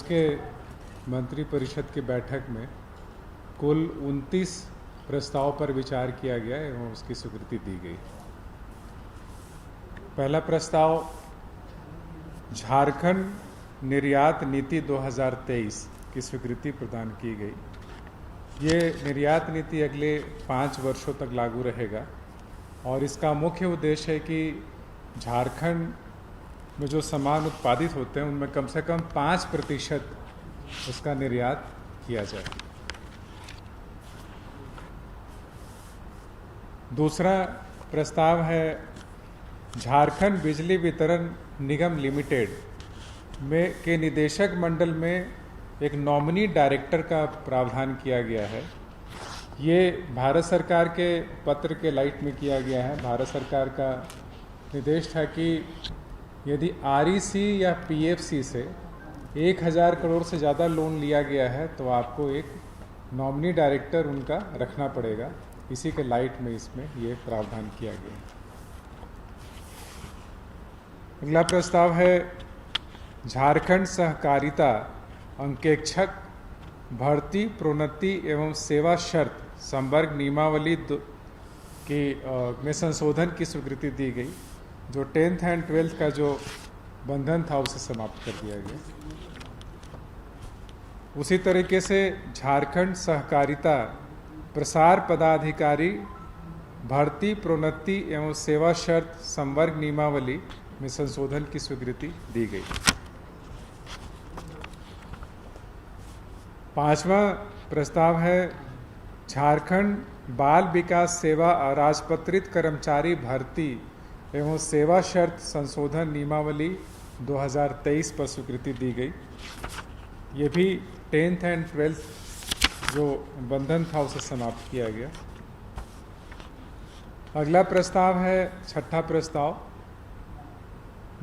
आज के मंत्रिपरिषद की बैठक में कुल 29 प्रस्ताव पर विचार किया गया एवं उसकी स्वीकृति दी गई। पहला प्रस्ताव झारखंड निर्यात नीति 2023 की स्वीकृति प्रदान की गई। ये निर्यात नीति अगले 5 वर्षों तक लागू रहेगा और इसका मुख्य उद्देश्य है कि झारखंड में जो सामान उत्पादित होते हैं उनमें कम से कम 5% उसका निर्यात किया जाए। दूसरा प्रस्ताव है झारखंड बिजली वितरण निगम लिमिटेड में के निदेशक मंडल में एक नॉमिनी डायरेक्टर का प्रावधान किया गया है। ये भारत सरकार के पत्र के लाइट में किया गया है। भारत सरकार का निर्देश था कि यदि REC या PFC से 1000 करोड़ से ज़्यादा लोन लिया गया है तो आपको एक नॉमिनी डायरेक्टर उनका रखना पड़ेगा। इसी के लाइट में इसमें ये प्रावधान किया गया है। अगला प्रस्ताव है झारखंड सहकारिता अंकेक्षक भर्ती प्रोन्नति एवं सेवा शर्त संवर्ग नियमावली में संशोधन की स्वीकृति दी गई। जो 10th एंड 12th का जो बंधन था उसे समाप्त कर दिया गया। उसी तरीके से झारखंड सहकारिता प्रसार पदाधिकारी भर्ती प्रोन्नति एवं सेवा शर्त संवर्ग नियमावली में संशोधन की स्वीकृति दी गई। पांचवा प्रस्ताव है झारखंड बाल विकास सेवा अराजपत्रित कर्मचारी भर्ती एवं सेवा शर्त संशोधन नियमावली 2023 पर स्वीकृति दी गई। ये भी 10th एंड 12th जो बंधन था उसे समाप्त किया गया। अगला प्रस्ताव है छठा प्रस्ताव,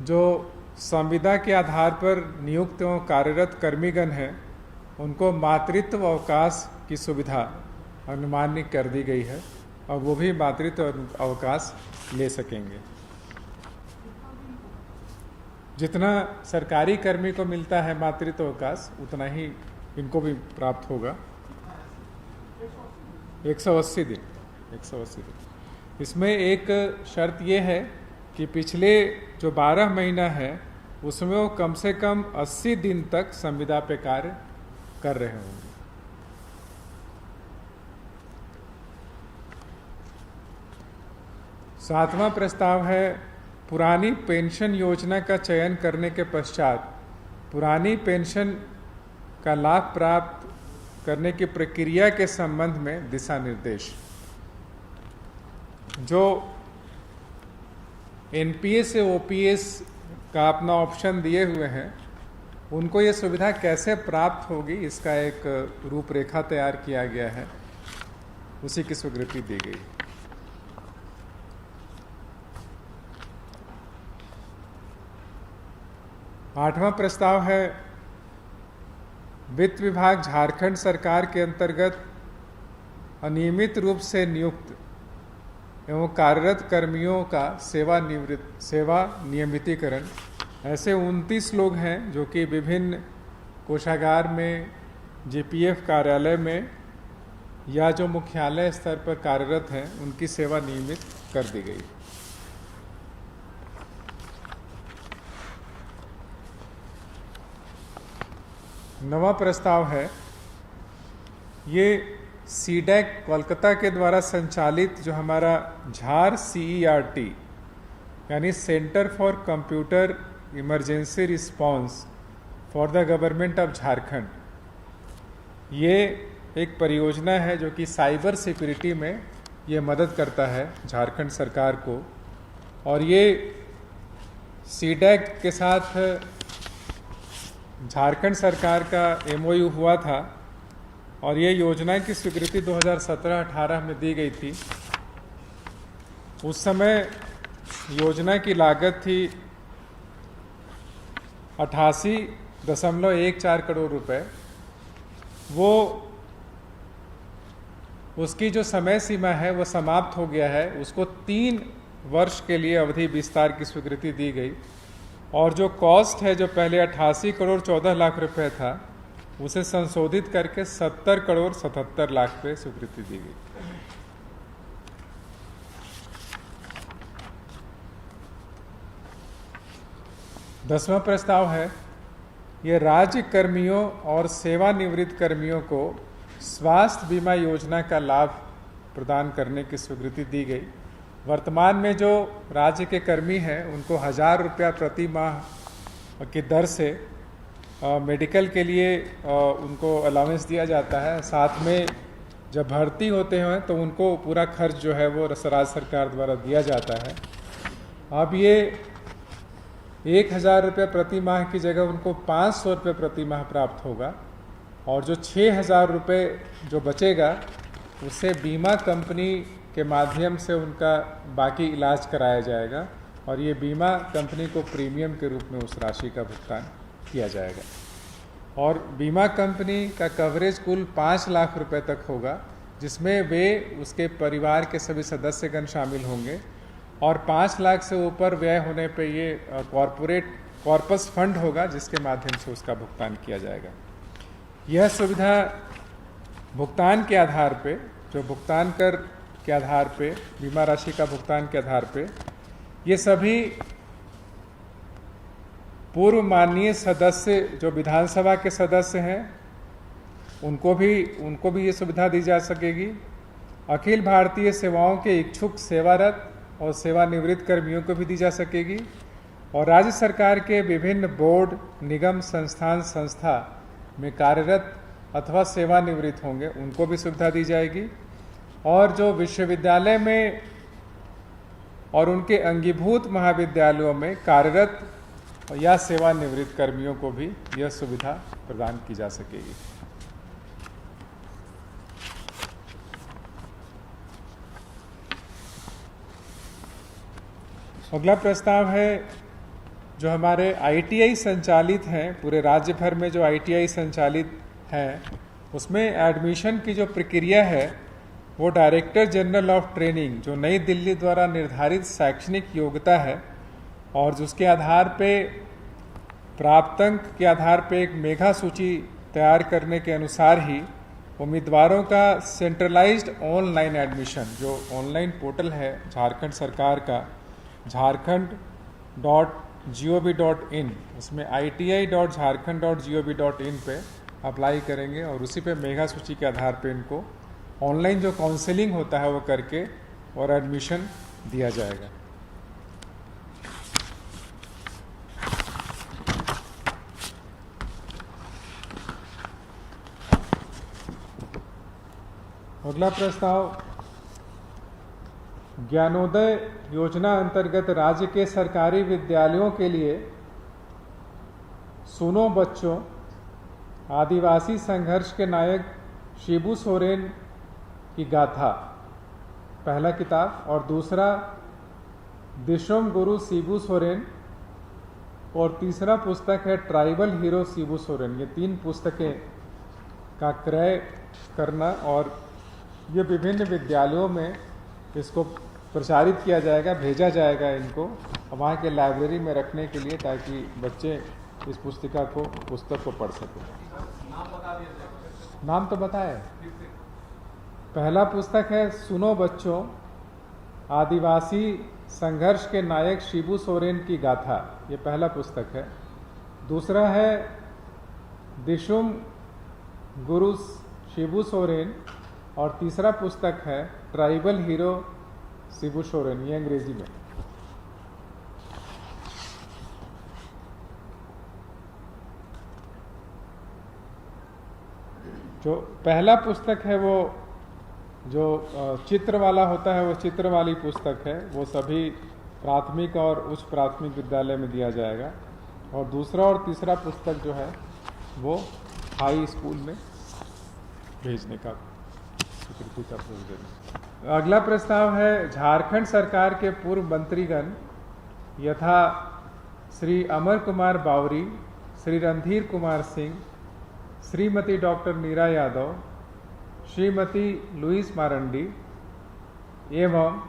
जो संविदा के आधार पर नियुक्त एवं कार्यरत कर्मीगण हैं उनको मातृत्व अवकाश की सुविधा अनुमानित कर दी गई है और वो भी मातृत्व अवकाश ले सकेंगे। जितना सरकारी कर्मी को मिलता है मातृत्व अवकाश उतना ही इनको भी प्राप्त होगा। 180 दिन। इसमें एक शर्त ये है कि पिछले जो 12 महीना है उसमें वो कम से कम 80 दिन तक संविदा पे कार्य कर रहे होंगे। सातवां प्रस्ताव है पुरानी पेंशन योजना का चयन करने के पश्चात पुरानी पेंशन का लाभ प्राप्त करने की प्रक्रिया के संबंध में दिशा निर्देश। जो NPS से OPS का अपना ऑप्शन दिए हुए हैं उनको ये सुविधा कैसे प्राप्त होगी इसका एक रूपरेखा तैयार किया गया है, उसी की स्वीकृति दी गई। आठवां प्रस्ताव है वित्त विभाग झारखंड सरकार के अंतर्गत अनियमित रूप से नियुक्त एवं कार्यरत कर्मियों का सेवा नियमितीकरण। ऐसे 29 लोग हैं जो कि विभिन्न कोषागार में, GPF कार्यालय में या जो मुख्यालय स्तर पर कार्यरत हैं उनकी सेवा नियमित कर दी गई। नवा प्रस्ताव है ये CDAC कोलकाता के द्वारा संचालित जो हमारा झार CERT यानी centre for computer emergency response for the government of Jharkhand, ये एक परियोजना है जो कि साइबर सिक्योरिटी में ये मदद करता है झारखंड सरकार को। और ये CDAC के साथ झारखंड सरकार का MOU हुआ था और ये योजना की स्वीकृति 2017-18 में दी गई थी। उस समय योजना की लागत थी 88.14 करोड़ रुपए। वो उसकी जो समय सीमा है वो समाप्त हो गया है। उसको 3 वर्ष के लिए अवधि विस्तार की स्वीकृति दी गई और जो कॉस्ट है जो पहले 88 करोड़ 14 लाख रुपए था उसे संशोधित करके 70 करोड़ 77 लाख पे स्वीकृति दी गई। दसवां प्रस्ताव है ये राज्य कर्मियों और सेवानिवृत्त कर्मियों को स्वास्थ्य बीमा योजना का लाभ प्रदान करने की स्वीकृति दी गई। वर्तमान में जो राज्य के कर्मी हैं उनको 1000 रुपया प्रति माह की दर से मेडिकल के लिए उनको अलाउंस दिया जाता है। साथ में जब भर्ती होते हैं तो उनको पूरा खर्च जो है वो राज्य सरकार द्वारा दिया जाता है। अब ये 1000 रुपये प्रति माह की जगह उनको 500 रुपये प्रति माह प्राप्त होगा और जो 6000 रुपये जो बचेगा उससे बीमा कंपनी के माध्यम से उनका बाकी इलाज कराया जाएगा और ये बीमा कंपनी को प्रीमियम के रूप में उस राशि का भुगतान किया जाएगा। और बीमा कंपनी का कवरेज कुल 5 लाख रुपए तक होगा, जिसमें वे उसके परिवार के सभी सदस्यगण शामिल होंगे और 5 लाख से ऊपर व्यय होने पे ये कॉर्पस फंड होगा जिसके माध्यम से उसका भुगतान किया जाएगा। यह सुविधा भुगतान के आधार पे, जो भुगतान कर के आधार पे, बीमा राशि का भुगतान के आधार पे ये सभी पूर्व माननीय सदस्य जो विधानसभा के सदस्य हैं उनको भी ये सुविधा दी जा सकेगी। अखिल भारतीय सेवाओं के इच्छुक सेवारत और सेवानिवृत्त कर्मियों को भी दी जा सकेगी और राज्य सरकार के विभिन्न बोर्ड, निगम, संस्था में कार्यरत अथवा सेवानिवृत्त होंगे उनको भी सुविधा दी जाएगी। और जो विश्वविद्यालय में और उनके अंगीभूत महाविद्यालयों में कार्यरत या सेवानिवृत्त कर्मियों को भी यह सुविधा प्रदान की जा सकेगी। अगला प्रस्ताव है जो हमारे ITI संचालित हैं, पूरे राज्य भर में जो ITI संचालित हैं उसमें एडमिशन की जो प्रक्रिया है वो डायरेक्टर जनरल ऑफ ट्रेनिंग जो नई दिल्ली द्वारा निर्धारित शैक्षणिक योग्यता है और जिसके आधार पे प्राप्तांक के आधार पे एक मेघा सूची तैयार करने के अनुसार ही उम्मीदवारों का सेंट्रलाइज्ड ऑनलाइन एडमिशन, जो ऑनलाइन पोर्टल है झारखंड सरकार का झारखंड.gov.in, उसमें iti.jharkhand.gov.in पे अप्लाई करेंगे और उसी पे मेघा सूची के आधार पे इनको ऑनलाइन जो काउंसलिंग होता है वो करके और एडमिशन दिया जाएगा। अगला प्रस्ताव ज्ञानोदय योजना अंतर्गत राज्य के सरकारी विद्यालयों के लिए सुनो बच्चों आदिवासी संघर्ष के नायक शिबू सोरेन की गाथा पहला किताब और दूसरा दिशोम गुरु शिबू सोरेन और तीसरा पुस्तक है ट्राइबल हीरो शिबू सोरेन। ये 3 पुस्तकें का क्रय करना और ये विभिन्न विद्यालयों में इसको प्रचारित किया जाएगा, भेजा जाएगा इनको वहाँ के लाइब्रेरी में रखने के लिए ताकि बच्चे इस पुस्तक को पढ़ सकें। नाम तो बताए। पहला पुस्तक है सुनो बच्चों आदिवासी संघर्ष के नायक शिबू सोरेन की गाथा, ये पहला पुस्तक है। दूसरा है दिशुम गुरु शिबू सोरेन और तीसरा पुस्तक है ट्राइबल हीरो शिबू सोरेन, ये अंग्रेजी में। जो पहला पुस्तक है वो जो चित्र वाला होता है वो चित्र वाली पुस्तक है, वो सभी प्राथमिक और उच्च प्राथमिक विद्यालय में दिया जाएगा और दूसरा और तीसरा पुस्तक जो है वो हाई स्कूल में भेजने का स्वीकृति का प्रोविजन। अगला प्रस्ताव है झारखंड सरकार के पूर्व मंत्रीगण यथा श्री अमर कुमार बावरी, श्री रणधीर कुमार सिंह, श्रीमती डॉक्टर नीरा यादव, श्रीमती लुईस मारंडी एवं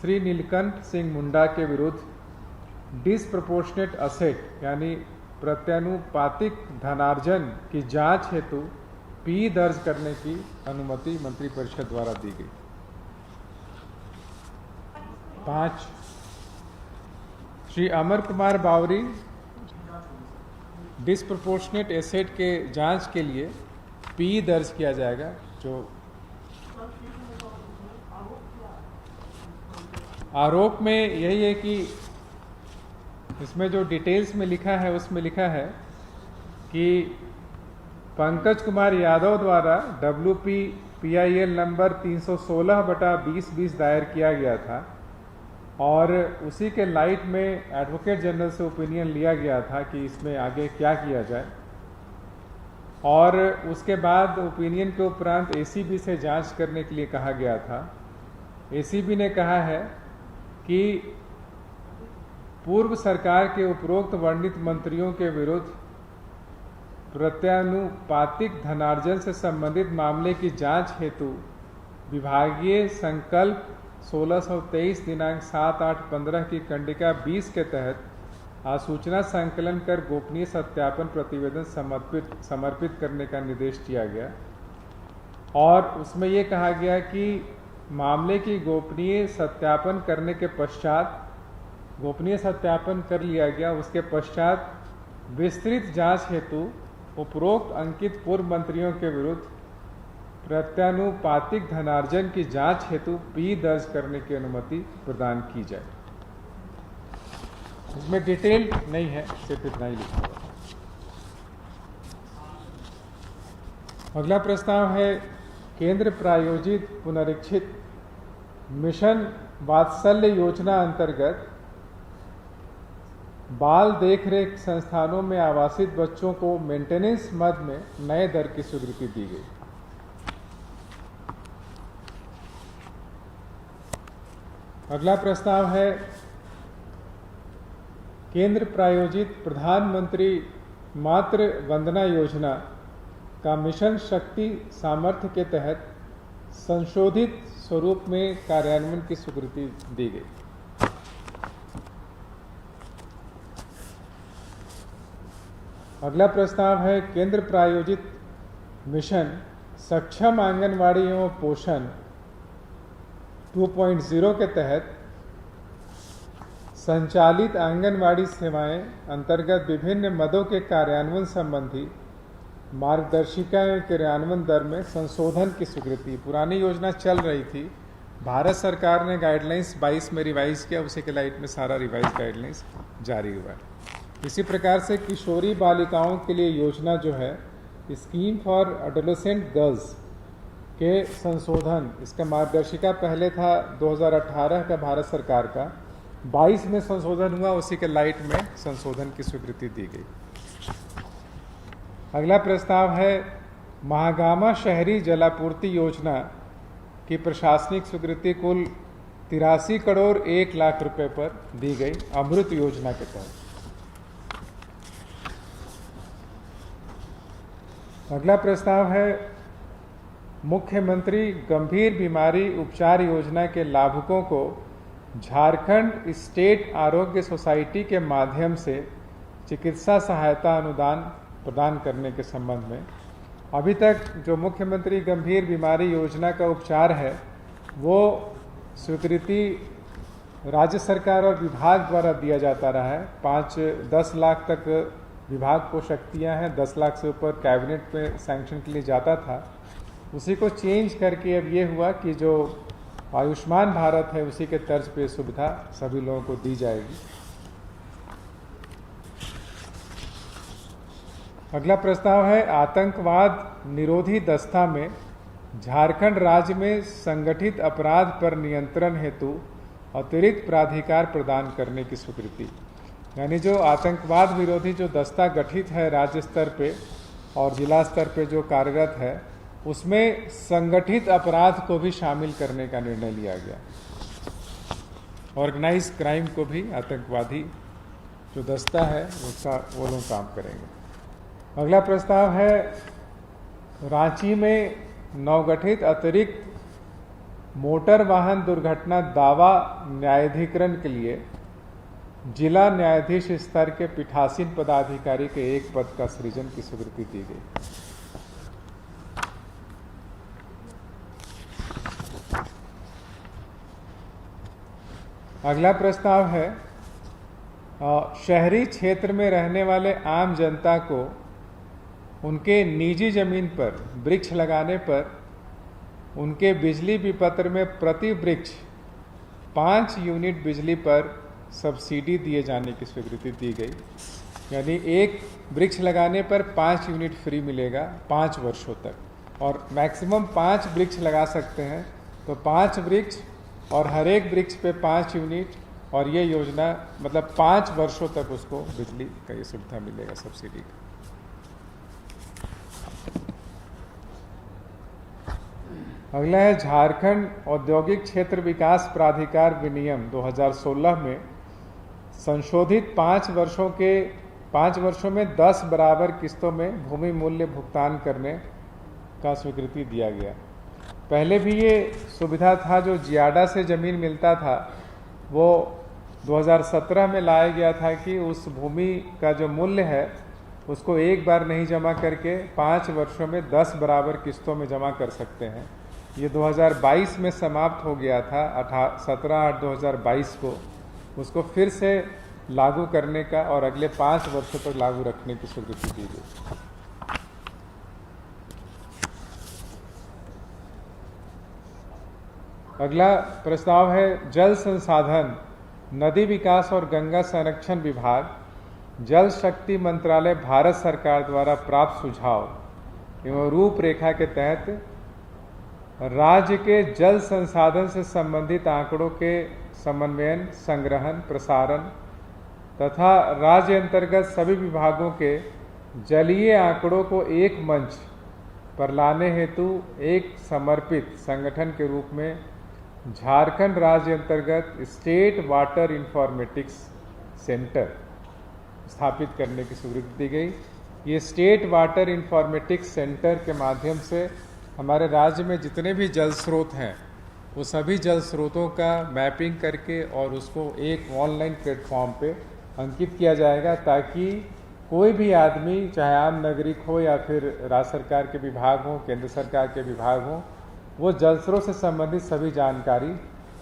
श्री नीलकंठ सिंह मुंडा के विरुद्ध डिसप्रोपोर्शनेट असेट यानी प्रत्यानुपातिक धनार्जन की जांच हेतु पी दर्ज करने की अनुमति मंत्रिपरिषद द्वारा दी गई। 5, श्री अमर कुमार बावरी डिसप्रोपोर्शनेट एसेट के जांच के लिए पी दर्ज किया जाएगा। जो आरोप में यही है कि इसमें जो डिटेल्स में लिखा है उसमें लिखा है कि पंकज कुमार यादव द्वारा WPPIL नंबर 316/2020 दायर किया गया था और उसी के लाइट में एडवोकेट जनरल से ओपिनियन लिया गया था कि इसमें आगे क्या किया जाए, और उसके बाद ओपिनियन के उपरांत ACB से जांच करने के लिए कहा गया था। ACB ने कहा है कि पूर्व सरकार के उपरोक्त वर्णित मंत्रियों के विरुद्ध प्रत्यानुपातिक धनार्जन से संबंधित मामले की जांच हेतु विभागीय संकल्प 1623 दिनांक 7/8/15 की कंडिका 20 के तहत आसूचना संकलन कर गोपनीय सत्यापन प्रतिवेदन समर्पित करने का निर्देश दिया गया, और उसमें ये कहा गया कि मामले की गोपनीय सत्यापन करने के पश्चात गोपनीय सत्यापन कर लिया गया, उसके पश्चात विस्तृत जांच हेतु उपरोक्त अंकित पूर्व मंत्रियों के विरुद्ध प्रत्यानुपातिक धनार्जन की जांच हेतु पी दर्ज करने की अनुमति प्रदान की जाए। इसमें डिटेल नहीं है, सिर्फ इतना ही लिखा हुआ। अगला प्रस्ताव है केंद्र प्रायोजित पुनरीक्षित मिशन वात्सल्य योजना अंतर्गत बाल देखरेख संस्थानों में आवासित बच्चों को मेंटेनेंस मद में नए दर की स्वीकृति दी गई। अगला प्रस्ताव है केंद्र प्रायोजित प्रधानमंत्री मातृ वंदना योजना का मिशन शक्ति सामर्थ्य के तहत संशोधित स्वरूप में कार्यान्वयन की स्वीकृति दी गई। अगला प्रस्ताव है केंद्र प्रायोजित मिशन सक्षम आंगनवाड़ी एवं पोषण 2.0 के तहत संचालित आंगनवाड़ी सेवाएं अंतर्गत विभिन्न मदों के कार्यान्वयन संबंधी मार्गदर्शिका एवं कार्यान्वयन दर में संशोधन की स्वीकृति। पुरानी योजना चल रही थी, भारत सरकार ने गाइडलाइंस 22 में रिवाइज किया, उसी के लाइट में सारा रिवाइज गाइडलाइंस जारी हुआ है। इसी प्रकार से किशोरी बालिकाओं के लिए योजना जो है स्कीम फॉर एडोलेसेंट गर्ल्स के संशोधन, इसका मार्गदर्शिका पहले था 2018 का भारत सरकार का, 22 में संशोधन हुआ, उसी के लाइट में संशोधन की स्वीकृति दी गई। अगला प्रस्ताव है महागामा शहरी जलापूर्ति योजना की प्रशासनिक स्वीकृति कुल 83 करोड़ 1 लाख रुपए पर दी गई अमृत योजना के तहत। अगला प्रस्ताव है मुख्यमंत्री गंभीर बीमारी उपचार योजना के लाभुकों को झारखंड स्टेट आरोग्य सोसाइटी के माध्यम से चिकित्सा सहायता अनुदान प्रदान करने के संबंध में। अभी तक जो मुख्यमंत्री गंभीर बीमारी योजना का उपचार है वो स्वीकृति राज्य सरकार और विभाग द्वारा दिया जाता रहा है। 5-10 लाख तक विभाग को शक्तियां हैं, 10 लाख से ऊपर कैबिनेट पे सैंक्शन के लिए जाता था। उसी को चेंज करके अब ये हुआ कि जो आयुष्मान भारत है उसी के तर्ज पे सुविधा सभी लोगों को दी जाएगी। अगला प्रस्ताव है आतंकवाद निरोधी दस्ता में झारखंड राज्य में संगठित अपराध पर नियंत्रण हेतु अतिरिक्त प्राधिकार प्रदान करने की स्वीकृति। यानी जो आतंकवाद विरोधी जो दस्ता गठित है राज्य स्तर पे और जिला स्तर पे जो कार्यरत है, उसमें संगठित अपराध को भी शामिल करने का निर्णय लिया गया। ऑर्गेनाइज क्राइम को भी आतंकवादी जो दस्ता है उसका वो लोग काम करेंगे। अगला प्रस्ताव है रांची में नवगठित अतिरिक्त मोटर वाहन दुर्घटना दावा न्यायाधिकरण के लिए जिला न्यायाधीश स्तर के पीठासीन पदाधिकारी के एक पद का सृजन की स्वीकृति दी गई। अगला प्रस्ताव है शहरी क्षेत्र में रहने वाले आम जनता को उनके निजी जमीन पर वृक्ष लगाने पर उनके बिजली विपत्र में प्रति वृक्ष 5 यूनिट बिजली पर सब्सिडी दिए जाने की स्वीकृति दी गई। यानी एक वृक्ष लगाने पर 5 यूनिट फ्री मिलेगा 5 वर्षों तक, और मैक्सिमम 5 वृक्ष लगा सकते हैं। तो 5 वृक्ष और हर एक वृक्ष पे 5 यूनिट, और ये योजना मतलब 5 वर्षों तक उसको बिजली का ये सुविधा मिलेगा सब्सिडी का। अगला है झारखंड औद्योगिक क्षेत्र विकास प्राधिकार विनियम 2016 में संशोधित 5 वर्षों में 10 बराबर किस्तों में भूमि मूल्य भुगतान करने का स्वीकृति दिया गया। पहले भी ये सुविधा था, जो जियाडा से ज़मीन मिलता था वो 2017 में लाया गया था कि उस भूमि का जो मूल्य है उसको एक बार नहीं जमा करके 5 वर्षों में 10 बराबर किस्तों में जमा कर सकते हैं। ये 2022 में समाप्त हो गया था, 17/8/2022 को। उसको फिर से लागू करने का और अगले 5 वर्षों तक लागू रखने की स्वीकृति दी गई। अगला प्रस्ताव है जल संसाधन, नदी विकास और गंगा संरक्षण विभाग, जल शक्ति मंत्रालय भारत सरकार द्वारा प्राप्त सुझाव एवं रूपरेखा के तहत राज्य के जल संसाधन से संबंधित आंकड़ों के समन्वयन, संग्रहण, प्रसारण तथा राज्य अंतर्गत सभी विभागों के जलीय आंकड़ों को एक मंच पर लाने हेतु एक समर्पित संगठन के रूप में झारखंड राज्य अंतर्गत स्टेट वाटर इंफॉर्मेटिक्स सेंटर स्थापित करने की स्वीकृति दी गई। ये स्टेट वाटर इंफॉर्मेटिक्स सेंटर के माध्यम से हमारे राज्य में जितने भी जल स्रोत हैं वो सभी जल स्रोतों का मैपिंग करके और उसको एक ऑनलाइन प्लेटफॉर्म पे अंकित किया जाएगा, ताकि कोई भी आदमी, चाहे आम नागरिक हो या फिर राज्य सरकार के विभाग हो, केंद्र सरकार के विभाग हो, वो जल स्रोत से संबंधित सभी जानकारी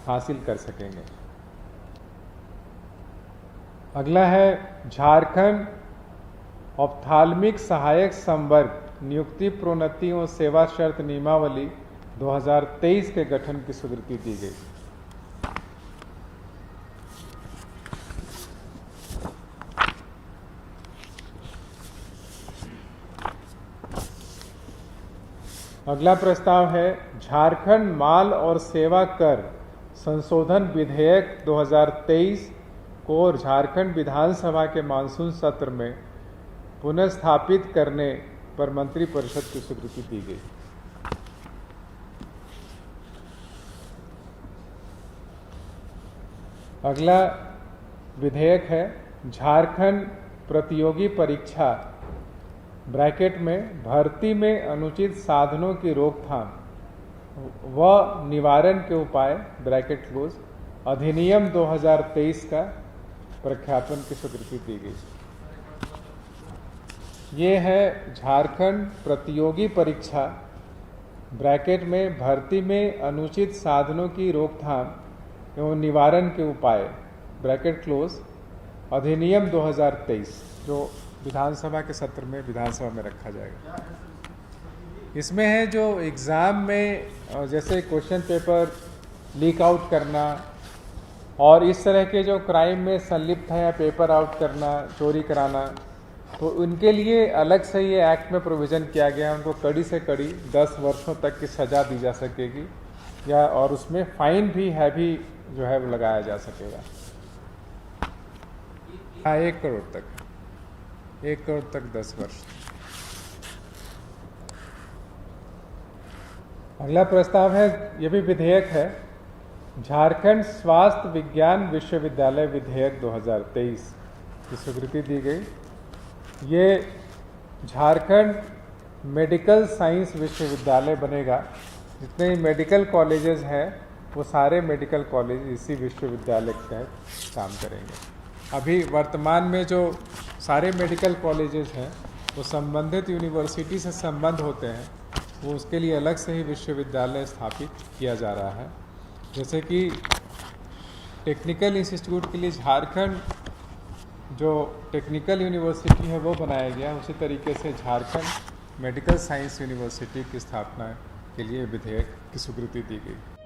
हासिल कर सकेंगे। अगला है झारखंड ऑप्थाल्मिक सहायक संवर्ग नियुक्ति, प्रोन्नति और सेवा शर्त नियमावली 2023 के गठन की स्वीकृति दी गई। अगला प्रस्ताव है झारखंड माल और सेवा कर संशोधन विधेयक 2023 को झारखंड विधानसभा के मानसून सत्र में पुनर्स्थापित करने पर मंत्रिपरिषद की स्वीकृति दी गई। अगला विधेयक है झारखंड प्रतियोगी परीक्षा ब्रैकेट में भर्ती में अनुचित साधनों की रोकथाम व निवारण के उपाय ब्रैकेट क्लोज अधिनियम 2023 का प्रख्यापन की स्वीकृति दी गई। ये है झारखंड प्रतियोगी परीक्षा ब्रैकेट में भर्ती में अनुचित साधनों की रोकथाम एवं निवारण के उपाय ब्रैकेट क्लोज अधिनियम 2023, जो विधानसभा के सत्र में विधानसभा में रखा जाएगा। इसमें है जो एग्ज़ाम में जैसे क्वेश्चन पेपर लीक आउट करना और इस तरह के जो क्राइम में संलिप्त है या पेपर आउट करना, चोरी कराना, तो उनके लिए अलग से ये एक्ट में प्रोविज़न किया गया है। उनको कड़ी से कड़ी 10 वर्षों तक की सज़ा दी जा सकेगी, या और उसमें फाइन भी हैवी जो है वो लगाया जा सकेगा। हाँ, 1 करोड़ तक 10 वर्ष। अगला प्रस्ताव है, ये भी विधेयक है, झारखंड स्वास्थ्य विज्ञान विश्वविद्यालय विधेयक 2023 की स्वीकृति दी गई। ये झारखंड मेडिकल साइंस विश्वविद्यालय बनेगा। जितने मेडिकल कॉलेजेस हैं वो सारे मेडिकल कॉलेज इसी विश्वविद्यालय के तहत काम करेंगे। अभी वर्तमान में जो सारे मेडिकल कॉलेजेस हैं वो संबंधित यूनिवर्सिटी से संबंध होते हैं, वो उसके लिए अलग से ही विश्वविद्यालय स्थापित किया जा रहा है। जैसे कि टेक्निकल इंस्टीट्यूट के लिए झारखंड जो टेक्निकल यूनिवर्सिटी है वो बनाया गया, उसी तरीके से झारखंड मेडिकल साइंस यूनिवर्सिटी की स्थापना के लिए विधेयक की स्वीकृति दी गई।